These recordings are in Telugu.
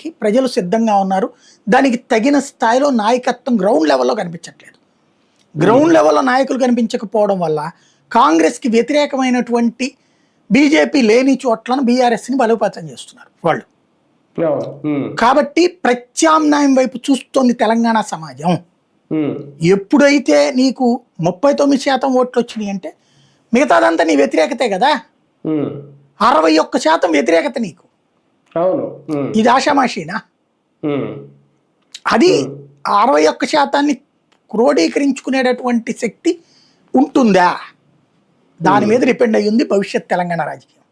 చేయడానికి ప్రజలు సిద్ధంగా ఉన్నారు. దానికి తగిన స్థాయిలో నాయకత్వం గ్రౌండ్ లెవెల్లో కనిపించట్లేదు. గ్రౌండ్ లెవెల్లో నాయకులు కనిపించకపోవడం వల్ల కాంగ్రెస్కి వ్యతిరేకమైనటువంటి బీజేపీ లేని చోట్లను బీఆర్ఎస్ని బలోపేతం చేస్తున్నారు వాళ్ళు. కాబట్టి ప్రత్యామ్నాయం వైపు చూస్తోంది తెలంగాణ సమాజం. ఎప్పుడైతే నీకు 39% ఓట్లు వచ్చినాయి అంటే మిగతాదంతా నీ వ్యతిరేకతే కదా. 61% వ్యతిరేకత నీకు. ఇది ఆషామాషీనా? అది 61% క్రోడీకరించుకునేటటువంటి శక్తి ఉంటుందా? దాని మీద డిపెండ్ అయ్యి ఉంది భవిష్యత్ తెలంగాణ రాజకీయం.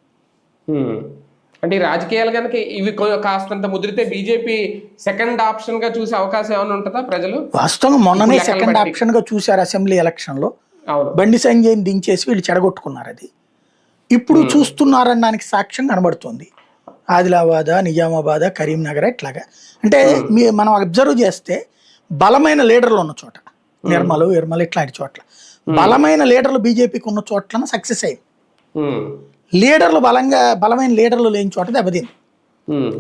అంటే ఈ రాజకీయాలు కనుక ఇవి కాస్తంత ముదిరితే బీజేపీ సెకండ్ ఆప్షన్ గా చూసే అవకాశం ఏమైనా ఉంటుందా ప్రజలు? వాస్తవంగా మొన్ననే సెకండ్ ఆప్షన్ గా చూశారు అసెంబ్లీ ఎలక్షన్ లో. బండి సంజయ్ని దించేసి వీళ్ళు చెడగొట్టుకున్నారు. అది ఇప్పుడు చూస్తున్నారనడానికి సాక్ష్యం కనబడుతుంది. ఆదిలాబాద్, నిజామాబాద్, కరీంనగర్ ఇట్లాగా. అంటే మనం అబ్జర్వ్ చేస్తే బలమైన లీడర్లు ఉన్న చోట, నిర్మల్ ఇట్లాంటి చోట్ల బలమైన లీడర్లు బీజేపీకి ఉన్న చోట్ల సక్సెస్ అయ్యింది. లీడర్లు బలమైన లీడర్లు లేని చోట దెబ్బతింది.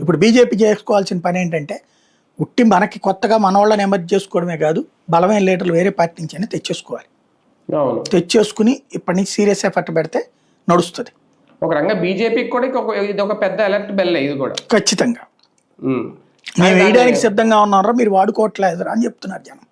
ఇప్పుడు బీజేపీ చేసుకోవాల్సిన పని ఏంటంటే ఉట్టి మనకి కొత్తగా మన వాళ్ళని ఎమర్జ్ చేసుకోవడమే కాదు, బలమైన లీడర్లు వేరే పార్టీ నుంచి అని తెచ్చేసుకోవాలి. తెచ్చేసుకుని ఇప్పటి నుంచి సీరియస్ ఎఫర్ట్ పెడితే నడుస్తుంది. ఒక రంగా బీజేపీకి కూడా ఇది ఒక పెద్ద ఎలర్ట్ బెల్. ఇది కూడా ఖచ్చితంగా మేము వేయడానికి సిద్ధంగా ఉన్నారా, మీరు వాడుకోవట్లేదు అని చెప్తున్నారు జనం.